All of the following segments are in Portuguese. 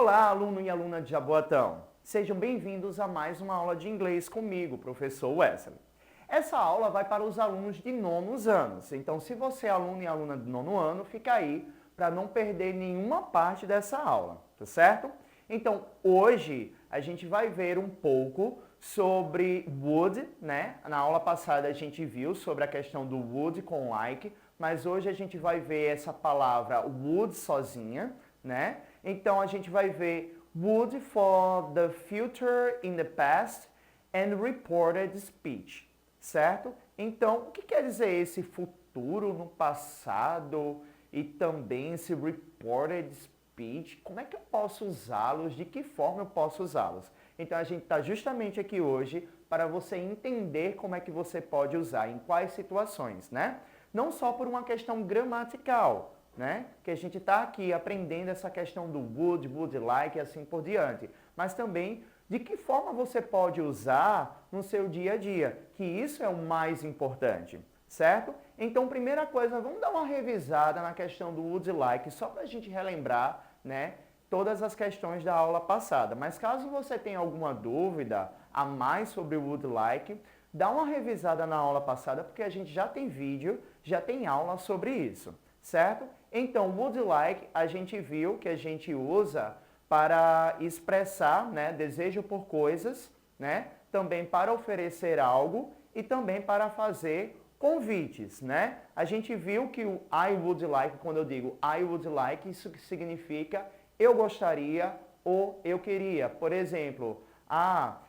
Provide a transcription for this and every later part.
Olá, aluno e aluna de Jaboatão! Sejam bem-vindos a mais uma aula de inglês comigo, professor Wesley. Essa aula vai para os alunos de nonos anos, então se você é aluno e aluna de nono ano, fica aí para não perder nenhuma parte dessa aula, tá certo? Então, hoje a gente vai ver um pouco sobre would, né? Na aula passada a gente viu sobre a questão do would com like, mas hoje a gente vai ver essa palavra would sozinha, né? Então a gente vai ver would for the future in the past and reported speech, certo? Então, o que quer dizer esse futuro no passado e também esse reported speech? Como é que eu posso usá-los? De que forma eu posso usá-los? Então a gente está justamente aqui hoje para você entender como é que você pode usar, em quais situações, né? Não só por uma questão gramatical, né? Que a gente está aqui aprendendo essa questão do would like e assim por diante, mas também de que forma você pode usar no seu dia a dia, que isso é o mais importante, certo? Então, primeira coisa, vamos dar uma revisada na questão do would like, só para a gente relembrar, né, todas as questões da aula passada. Mas caso você tenha alguma dúvida a mais sobre o would like, dá uma revisada na aula passada, porque a gente já tem vídeo, já tem aula sobre isso, certo? Então, would like, a gente viu que a gente usa para expressar, né, desejo por coisas, né, também para oferecer algo e também para fazer convites, né? A gente viu que o I would like, quando eu digo I would like, isso que significa eu gostaria ou eu queria. Por exemplo,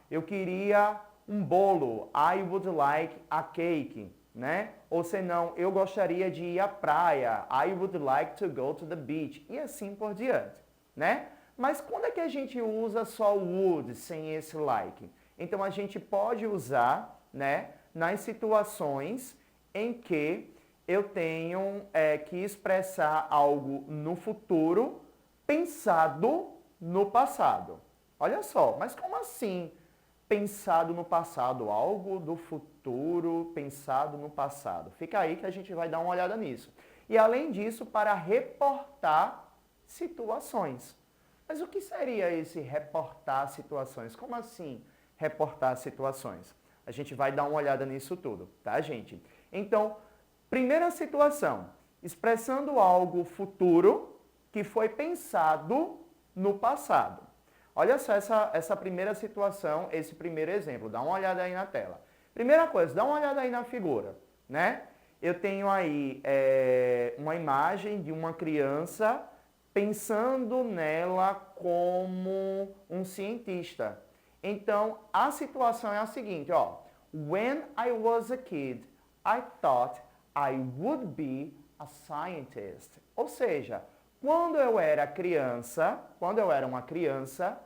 eu queria um bolo, I would like a cake, né? Ou senão, eu gostaria de ir à praia, I would like to go to the beach, e assim por diante, né? Mas quando é que a gente usa só o would sem esse like? Então a gente pode usar, né, nas situações em que eu tenho que expressar algo no futuro pensado no passado. Olha só, mas como assim pensado no passado? Algo do futuro pensado no passado. Fica aí que a gente vai dar uma olhada nisso. E além disso, para reportar situações. Mas o que seria esse reportar situações? Como assim reportar situações? A gente vai dar uma olhada nisso tudo, tá, gente? Então, primeira situação, expressando algo futuro que foi pensado no passado. Olha só essa primeira situação, esse primeiro exemplo. Dá uma olhada aí na tela. Primeira coisa, dá uma olhada aí na figura, né? Eu tenho aí uma imagem de uma criança pensando nela como um cientista. Então, a situação é a seguinte, ó. When I was a kid, I thought I would be a scientist. Ou seja, quando eu era uma criança,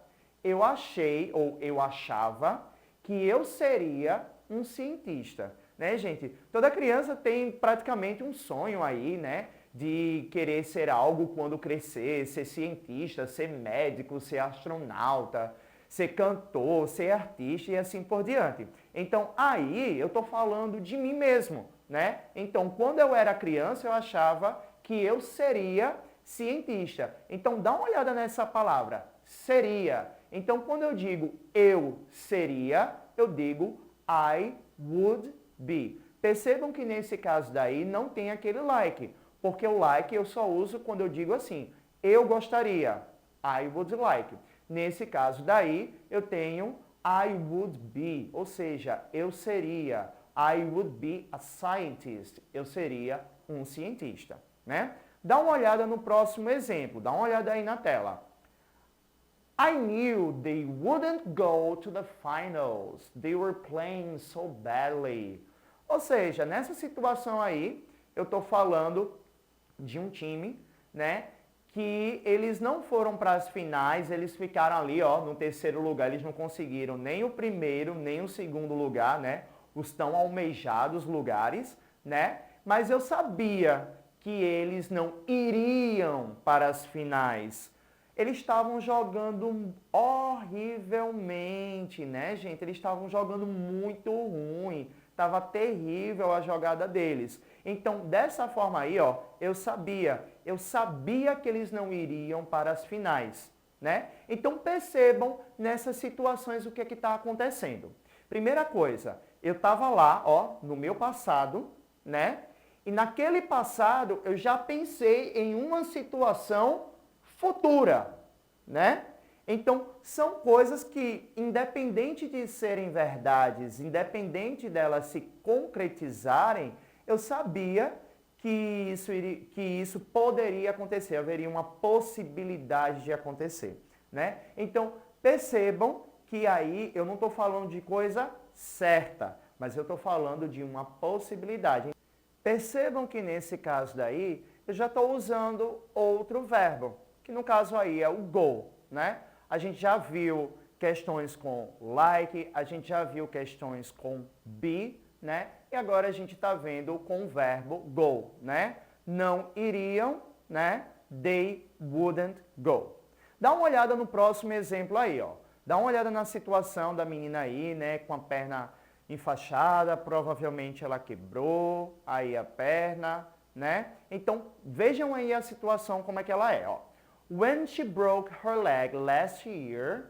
eu achei ou eu achava que eu seria um cientista, né, gente? Toda criança tem praticamente um sonho aí, né, de querer ser algo quando crescer, ser cientista, ser médico, ser astronauta, ser cantor, ser artista e assim por diante. Então, aí eu tô falando de mim mesmo, né? Então, quando eu era criança, eu achava que eu seria cientista. Então, dá uma olhada nessa palavra, seria. Então, quando eu digo eu seria, eu digo I would be. Percebam que nesse caso daí não tem aquele like, porque o like eu só uso quando eu digo assim, eu gostaria, I would like. Nesse caso daí, eu tenho I would be, ou seja, eu seria, I would be a scientist, eu seria um cientista, né? Dá uma olhada no próximo exemplo, dá uma olhada aí na tela. I knew they wouldn't go to the finals. They were playing so badly. Ou seja, nessa situação aí, eu estou falando de um time, né, que eles não foram para as finais, eles ficaram ali, ó, no terceiro lugar, eles não conseguiram nem o primeiro, nem o segundo lugar, né, os tão almejados lugares, né, mas eu sabia que eles não iriam para as finais. Eles estavam jogando horrivelmente, né, gente? Eles estavam jogando muito ruim. Estava terrível a jogada deles. Então, dessa forma aí, ó, eu sabia que eles não iriam para as finais. né? Então percebam nessas situações o que está acontecendo. Primeira coisa, eu estava lá, ó, no meu passado, né? E naquele passado eu já pensei em uma situação futura, né? Então, são coisas que, independente de serem verdades, independente delas se concretizarem, eu sabia que isso poderia acontecer, haveria uma possibilidade de acontecer, né? Então, percebam que aí eu não estou falando de coisa certa, mas eu estou falando de uma possibilidade. Percebam que nesse caso daí, eu já estou usando outro verbo, que no caso aí é o go, né? A gente já viu questões com like, a gente já viu questões com be, né? E agora a gente está vendo com o verbo go, né? Não iriam, né? They wouldn't go. Dá uma olhada no próximo exemplo aí, ó. Dá uma olhada na situação da menina aí, né? Com a perna enfaixada, provavelmente ela quebrou aí a perna, né? Então, vejam aí a situação como é que ela é, ó. When she broke her leg last year,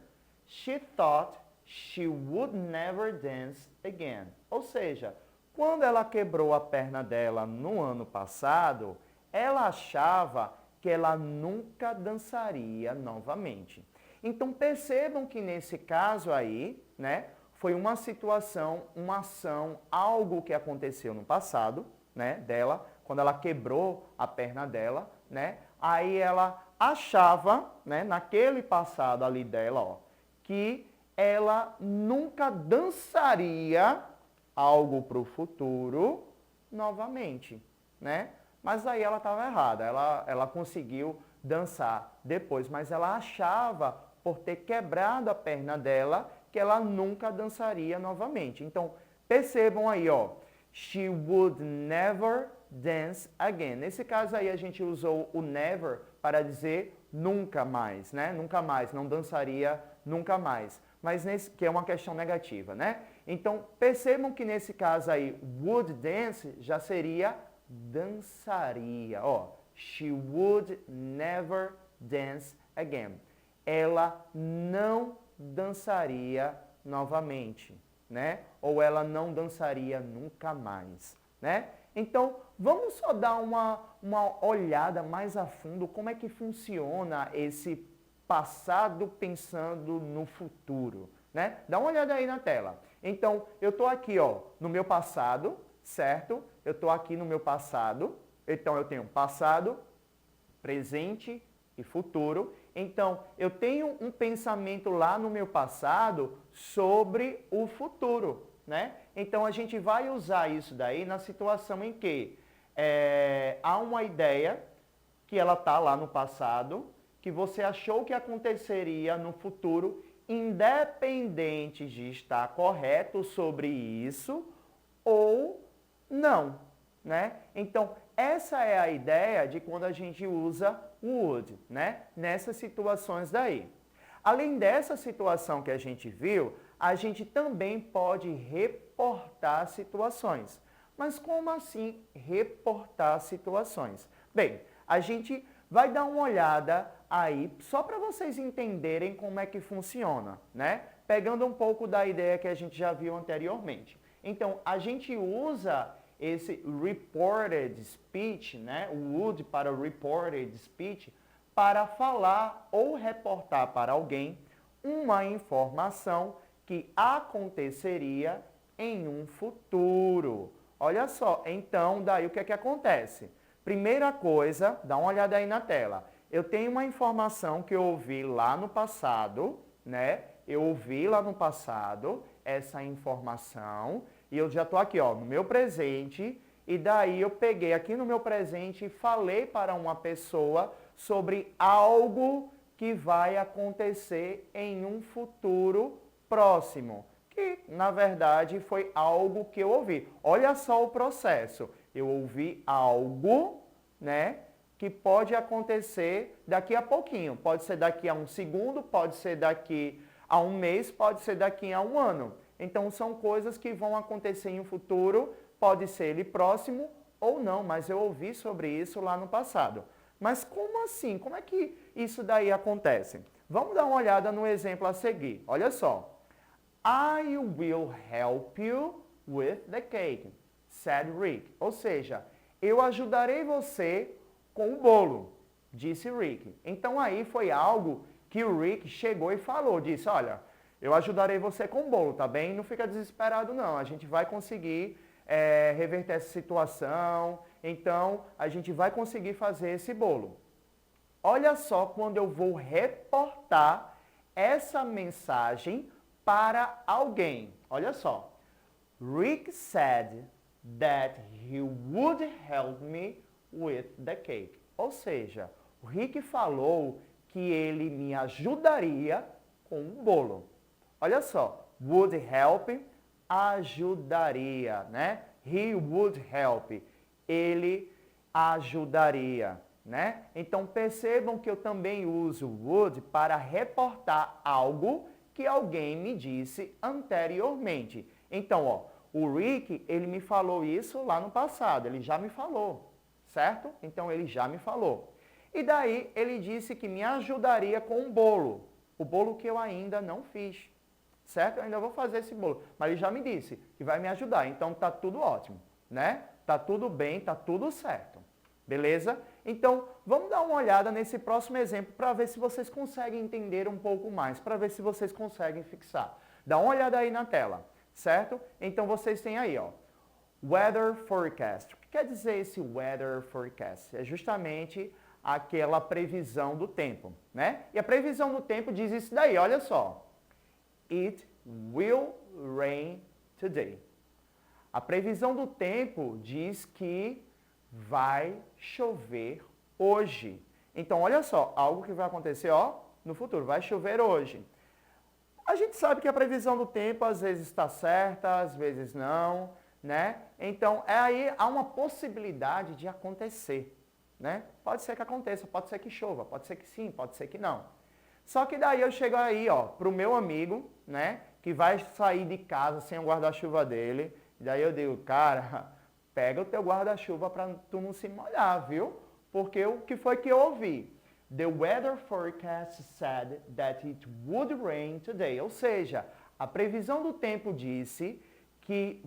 she thought she would never dance again. Ou seja, quando ela quebrou a perna dela no ano passado, ela achava que ela nunca dançaria novamente. Então percebam que nesse caso aí, né, foi uma situação, uma ação, algo que aconteceu no passado, né, dela, quando ela quebrou a perna dela, né, aí ela achava, né, naquele passado ali dela, ó, que ela nunca dançaria algo para o futuro novamente, né? Mas aí ela estava errada, ela conseguiu dançar depois, mas ela achava, por ter quebrado a perna dela, que ela nunca dançaria novamente. Então, percebam aí, ó, she would never dance again. Nesse caso aí a gente usou o never para dizer nunca mais, né? Nunca mais, não dançaria nunca mais. Mas nesse que é uma questão negativa, né? Então, percebam que nesse caso aí, would dance já seria dançaria, ó. She would never dance again. Ela não dançaria novamente, né? Ou ela não dançaria nunca mais, né? Então, vamos só dar uma olhada mais a fundo como é que funciona esse passado pensando no futuro, né? Dá uma olhada aí na tela. Então, eu estou aqui, ó, no meu passado, certo? Eu estou aqui no meu passado. Então, eu tenho passado, presente e futuro. Então, eu tenho um pensamento lá no meu passado sobre o futuro, né? Então, a gente vai usar isso daí na situação em que há uma ideia que ela está lá no passado, que você achou que aconteceria no futuro, independente de estar correto sobre isso ou não, né? Então, essa é a ideia de quando a gente usa would, né? Nessas situações daí. Além dessa situação que a gente viu, a gente também pode reportar situações. Mas como assim reportar situações? Bem, a gente vai dar uma olhada aí, só para vocês entenderem como é que funciona, né? Pegando um pouco da ideia que a gente já viu anteriormente. Então, a gente usa esse reported speech, né? O would para reported speech, para falar ou reportar para alguém uma informação que aconteceria em um futuro. Olha só, então daí o que é que acontece? Primeira coisa, dá uma olhada aí na tela. Eu tenho uma informação que eu ouvi lá no passado, né? Eu ouvi lá no passado essa informação e eu já estou aqui, ó, no meu presente, e daí eu peguei aqui no meu presente e falei para uma pessoa sobre algo que vai acontecer em um futuro próximo, que na verdade foi algo que eu ouvi. Olha só o processo. Eu ouvi algo, né, que pode acontecer daqui a pouquinho. Pode ser daqui a um segundo, pode ser daqui a um mês, pode ser daqui a um ano. Então são coisas que vão acontecer em um futuro, pode ser ele próximo ou não, mas eu ouvi sobre isso lá no passado. Mas como assim? Como é que isso daí acontece? Vamos dar uma olhada no exemplo a seguir. Olha só. I will help you with the cake, said Rick. Ou seja, eu ajudarei você com o bolo, disse Rick. Então aí foi algo que o Rick chegou e falou, disse, olha, eu ajudarei você com o bolo, tá bem? Não fica desesperado não, a gente vai conseguir reverter essa situação, então a gente vai conseguir fazer esse bolo. Olha só quando eu vou reportar essa mensagem para alguém. Olha só. Rick said that he would help me with the cake. Ou seja, o Rick falou que ele me ajudaria com o bolo. Olha só. Would help, ajudaria, né? He would help. Ele ajudaria, né? Então percebam que eu também uso would para reportar algo que alguém me disse anteriormente. Então, ó, o Rick, ele me falou isso lá no passado, ele já me falou, certo? Então ele já me falou. E daí ele disse que me ajudaria com um bolo, o bolo que eu ainda não fiz, certo? Eu ainda vou fazer esse bolo, mas ele já me disse que vai me ajudar, então tá tudo ótimo, né? Tá tudo bem, tá tudo certo. Beleza? Então, vamos dar uma olhada nesse próximo exemplo para ver se vocês conseguem entender um pouco mais, para ver se vocês conseguem fixar. Dá uma olhada aí na tela, certo? Então, vocês têm aí, ó, weather forecast. O que quer dizer esse weather forecast? É justamente aquela previsão do tempo, né? E a previsão do tempo diz isso daí, olha só. It will rain today. A previsão do tempo diz que vai chover hoje. Então, olha só, algo que vai acontecer, ó, no futuro, vai chover hoje. A gente sabe que a previsão do tempo às vezes está certa, às vezes não, né? Então, aí há uma possibilidade de acontecer, né? Pode ser que aconteça, pode ser que chova, pode ser que sim, pode ser que não. Só que daí eu chego aí, ó, pro meu amigo, né, que vai sair de casa sem o guarda-chuva dele, e daí eu digo, cara, pega o teu guarda-chuva para tu não se molhar, viu? Porque o que foi que eu ouvi? The weather forecast said that it would rain today. Ou seja, a previsão do tempo disse que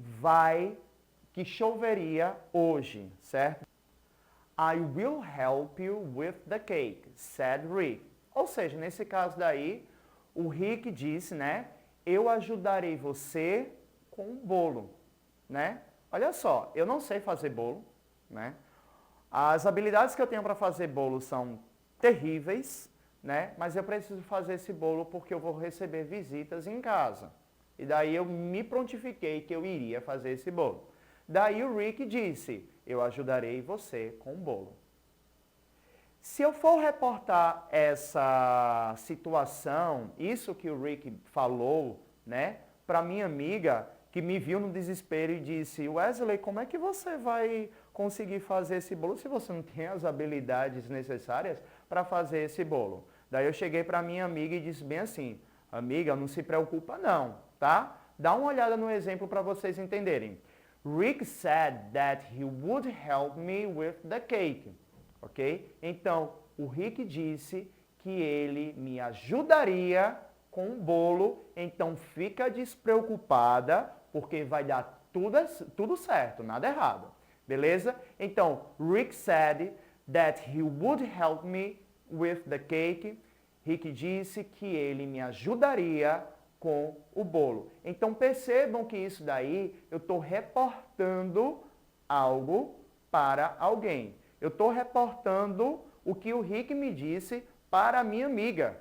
choveria hoje, certo? I will help you with the cake, said Rick. Ou seja, nesse caso daí, o Rick disse, né? Eu ajudarei você com o bolo, né? Olha só, eu não sei fazer bolo, né? As habilidades que eu tenho para fazer bolo são terríveis, né? Mas eu preciso fazer esse bolo porque eu vou receber visitas em casa. E daí eu me prontifiquei que eu iria fazer esse bolo. Daí o Rick disse, eu ajudarei você com o bolo. Se eu for reportar essa situação, isso que o Rick falou, né, para minha amiga, que me viu no desespero e disse, Wesley, como é que você vai conseguir fazer esse bolo se você não tem as habilidades necessárias para fazer esse bolo? Daí eu cheguei para minha amiga e disse bem assim, amiga, não se preocupa não, tá? Dá uma olhada no exemplo para vocês entenderem. Rick said that he would help me with the cake, ok? Então, o Rick disse que ele me ajudaria com o bolo, então fica despreocupada, porque vai dar tudo certo, nada errado. Beleza? Então, Rick said that he would help me with the cake. Rick disse que ele me ajudaria com o bolo. Então, percebam que isso daí, eu estou reportando algo para alguém. Eu estou reportando o que o Rick me disse para a minha amiga.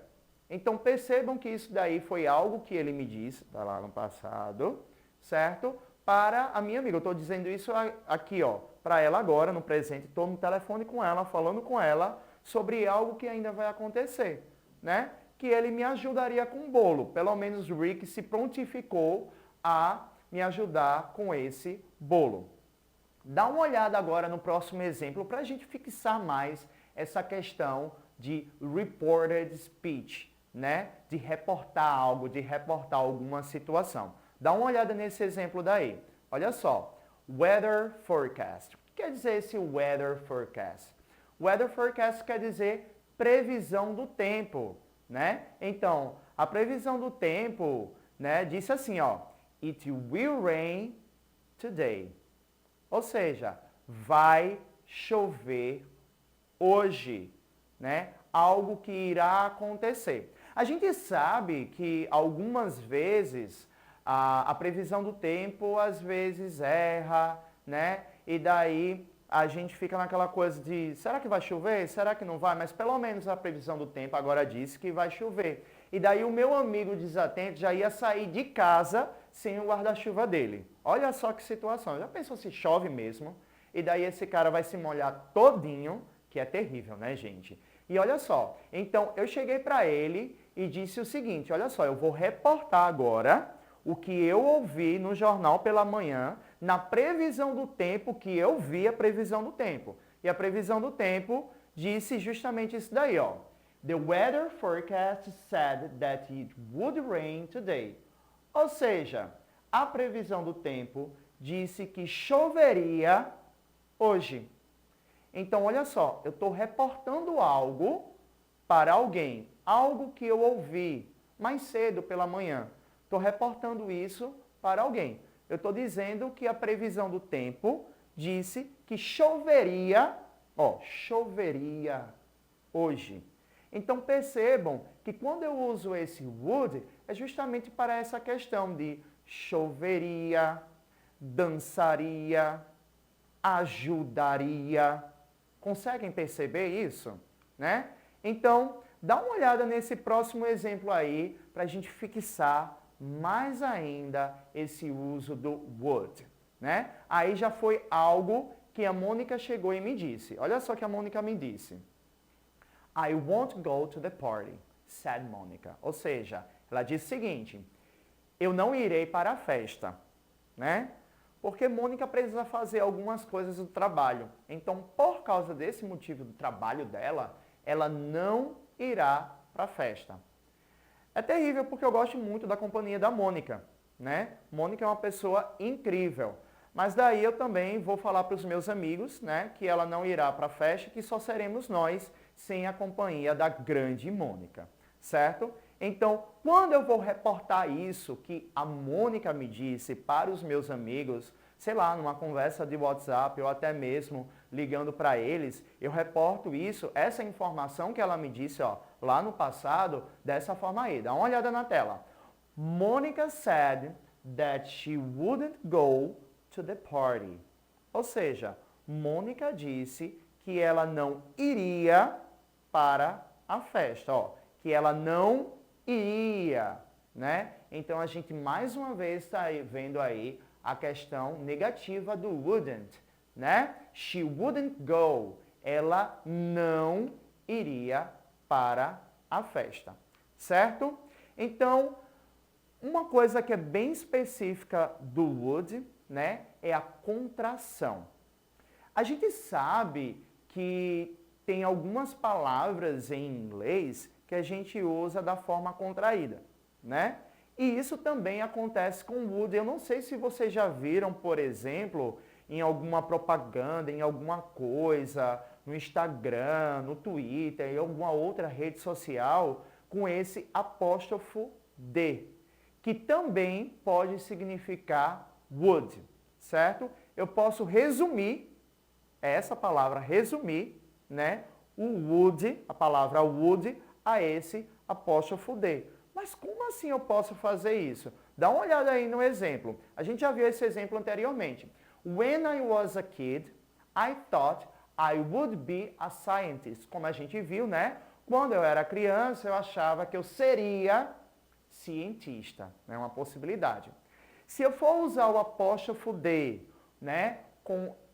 Então, percebam que isso daí foi algo que ele me disse, tá lá no passado, certo? Para a minha amiga. Eu estou dizendo isso aqui, ó, para ela agora, no presente. Estou no telefone com ela, falando com ela sobre algo que ainda vai acontecer, né? Que ele me ajudaria com o bolo. Pelo menos o Rick se prontificou a me ajudar com esse bolo. Dá uma olhada agora no próximo exemplo para a gente fixar mais essa questão de reported speech, né? De reportar algo, de reportar alguma situação. Dá uma olhada nesse exemplo daí. Olha só, weather forecast. O que quer dizer esse weather forecast? Weather forecast quer dizer previsão do tempo. né? Então, a previsão do tempo, né, disse assim, ó, It will rain today. Ou seja, vai chover hoje, né? Algo que irá acontecer. A gente sabe que algumas vezes a previsão do tempo às vezes erra, né? E daí a gente fica naquela coisa de, será que vai chover? Será que não vai? Mas pelo menos a previsão do tempo agora disse que vai chover. E daí o meu amigo desatento já ia sair de casa sem o guarda-chuva dele. Olha só que situação. Já pensou se chove mesmo? E daí esse cara vai se molhar todinho, que é terrível, né, gente? E olha só, então eu cheguei para ele e disse o seguinte, olha só, eu vou reportar agora o que eu ouvi no jornal pela manhã, na previsão do tempo que eu vi a previsão do tempo. E a previsão do tempo disse justamente isso daí, ó. The weather forecast said that it would rain today. Ou seja, a previsão do tempo disse que choveria hoje. Então, olha só, eu estou reportando algo para alguém, algo que eu ouvi mais cedo pela manhã. Estou reportando isso para alguém. Eu estou dizendo que a previsão do tempo disse que choveria, ó, choveria hoje. Então, percebam que quando eu uso esse would, é justamente para essa questão de choveria, dançaria, ajudaria. Conseguem perceber isso? Né? Então, dá uma olhada nesse próximo exemplo aí para a gente fixar mais ainda esse uso do would. Né? Aí já foi algo que a Mônica chegou e me disse. Olha só o que a Mônica me disse. I won't go to the party, said Mônica. Ou seja, ela disse o seguinte, eu não irei para a festa, né? Porque Mônica precisa fazer algumas coisas do trabalho. Então, por causa desse motivo do trabalho dela, ela não irá para a festa. É terrível porque eu gosto muito da companhia da Mônica, né? Mônica é uma pessoa incrível. Mas daí eu também vou falar para os meus amigos, né, que ela não irá para a festa, que só seremos nós sem a companhia da grande Mônica, certo? Então, quando eu vou reportar isso que a Mônica me disse para os meus amigos, sei lá, numa conversa de WhatsApp ou até mesmo ligando para eles, eu reporto isso, essa informação que ela me disse, ó, lá no passado, dessa forma aí. Dá uma olhada na tela. Mônica said that she wouldn't go to the party. Ou seja, Mônica disse que ela não iria para a festa, ó, que ela não iria, né? Então a gente mais uma vez está vendo aí a questão negativa do wouldn't, né? She wouldn't go. Ela não iria para a festa, certo? Então, uma coisa que é bem específica do would, né, é a contração. A gente sabe que tem algumas palavras em inglês que a gente usa da forma contraída, né? E isso também acontece com would. Eu não sei se vocês já viram, por exemplo, em alguma propaganda, em alguma coisa, no Instagram, no Twitter, em alguma outra rede social, com esse apóstrofo D, que também pode significar would, certo? Eu posso resumir, essa palavra resumir, né, o would, a palavra would, a esse apóstrofo D. Mas como assim eu posso fazer isso? Dá uma olhada aí no exemplo. A gente já viu esse exemplo anteriormente. When I was a kid, I thought I would be a scientist. Como a gente viu, né? Quando eu era criança, eu achava que eu seria cientista. É uma possibilidade. Se eu for usar o apóstrofo D, né,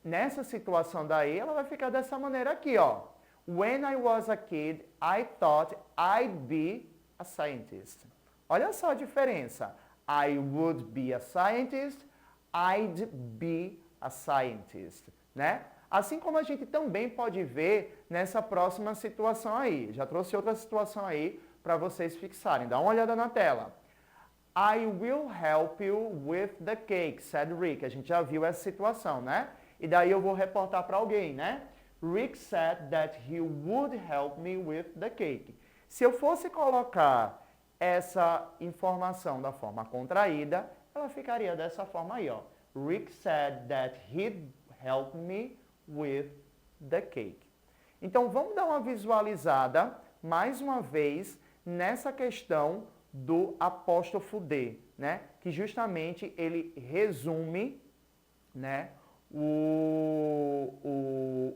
nessa situação daí, ela vai ficar dessa maneira aqui, ó. When I was a kid, I thought I'd be a scientist. Olha só a diferença. I would be a scientist, I'd be a scientist, né? Assim como a gente também pode ver nessa próxima situação aí. Já trouxe outra situação aí para vocês fixarem. Dá uma olhada na tela. I will help you with the cake, said Rick. A gente já viu essa situação, né? E daí eu vou reportar para alguém, né? Rick said that he would help me with the cake. Se eu fosse colocar essa informação da forma contraída, ela ficaria dessa forma aí, ó. Rick said that he'd help me with the cake. Então, vamos dar uma visualizada, mais uma vez, nessa questão do apóstrofo D, né? Que justamente ele resume, né, o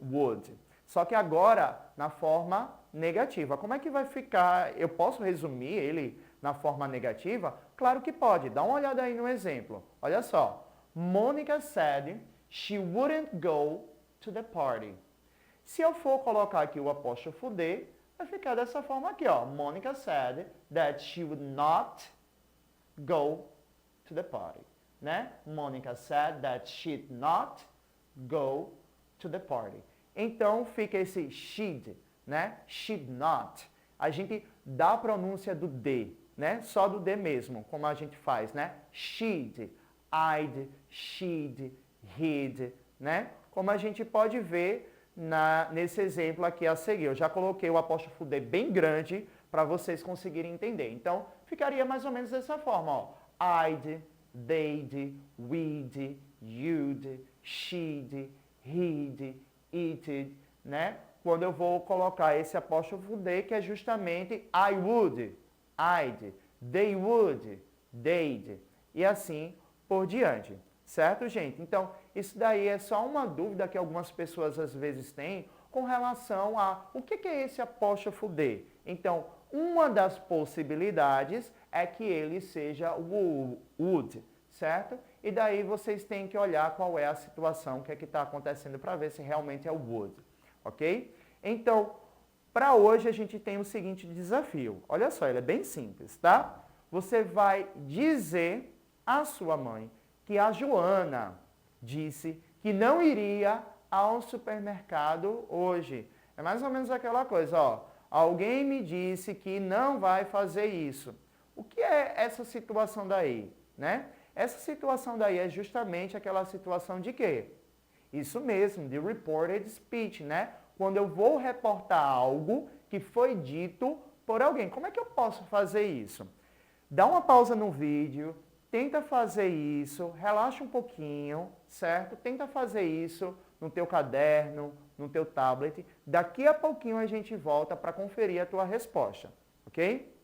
would. Só que agora, na forma negativa. Como é que vai ficar? Eu posso resumir ele na forma negativa? Claro que pode. Dá uma olhada aí no exemplo. Olha só. Monica said she wouldn't go to the party. Se eu for colocar aqui o apóstrofo D, vai ficar dessa forma aqui, ó. Monica said that she would not go to the party, né? Monica said that she'd not go to the party. Então fica esse she'd, né? She'd not. A gente dá a pronúncia do D, né? Só do D mesmo, como a gente faz, né? She'd, I'd, she'd, he'd, né? Como a gente pode ver nesse exemplo aqui a seguir. Eu já coloquei o apóstrofo D bem grande para vocês conseguirem entender. Então, ficaria mais ou menos dessa forma, ó. I'd, they'd, we'd, you'd, she'd, he'd, it'd, né? Quando eu vou colocar esse apóstrofo D, que é justamente I would, I'd, they would, they'd, e assim por diante. Certo, gente? Então, isso daí é só uma dúvida que algumas pessoas às vezes têm com relação a o que é esse apóstrofo D. Então, uma das possibilidades é que ele seja o would, certo? E daí vocês têm que olhar qual é a situação, o que é que está acontecendo para ver se realmente é o would, ok? Então, para hoje a gente tem o seguinte desafio. Olha só, ele é bem simples, tá? Você vai dizer à sua mãe que a Joana disse que não iria ao supermercado hoje. É mais ou menos aquela coisa, ó. Alguém me disse que não vai fazer isso. O que é essa situação daí, né? Essa situação daí é justamente aquela situação de quê? Isso mesmo, de reported speech, né? Quando eu vou reportar algo que foi dito por alguém. Como é que eu posso fazer isso? Dá uma pausa no vídeo, tenta fazer isso, relaxa um pouquinho, certo? Tenta fazer isso no teu caderno, no teu tablet. Daqui a pouquinho a gente volta para conferir a tua resposta, ok?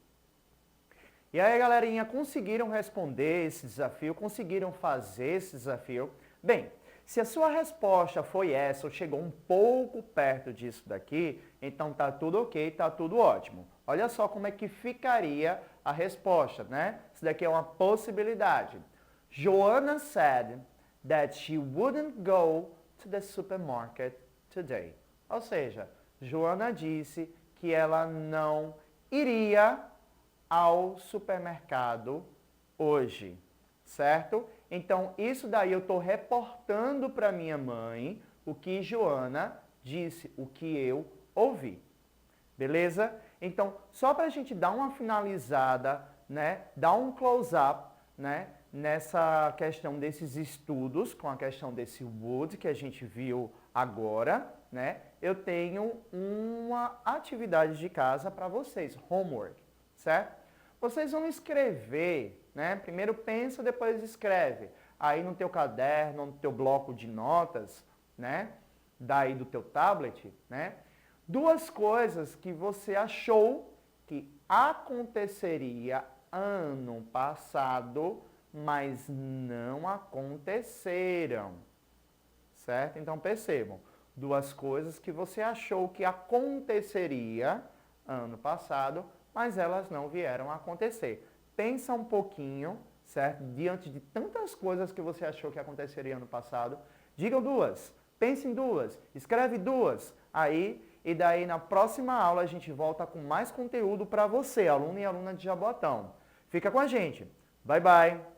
E aí, galerinha, conseguiram responder esse desafio? Conseguiram fazer esse desafio? Bem, se a sua resposta foi essa ou chegou um pouco perto disso daqui, então tá tudo ok, tá tudo ótimo. Olha só como é que ficaria a resposta, né? Isso daqui é uma possibilidade. Joanna said that she wouldn't go to the supermarket today. Ou seja, Joana disse que ela não iria ao supermercado hoje, certo? Então, isso daí eu estou reportando para minha mãe o que Joana disse, o que eu ouvi. Beleza? Então, só para a gente dar uma finalizada, né, dar um close-up, né, nessa questão desses estudos, com a questão desse would que a gente viu agora, né, eu tenho uma atividade de casa para vocês, homework, certo? Vocês vão escrever, né, primeiro pensa, depois escreve, aí no teu caderno, no teu bloco de notas, né, daí do teu tablet, né, duas coisas que você achou que aconteceria ano passado, mas não aconteceram, certo? Então percebam, duas coisas que você achou que aconteceria ano passado, mas elas não vieram a acontecer. Pensa um pouquinho, certo? Diante de tantas coisas que você achou que aconteceria ano passado, digam duas, pense em duas, escreve duas, aí, e daí na próxima aula a gente volta com mais conteúdo para você, aluno e aluna de Jaboatão. Fica com a gente. Bye, bye!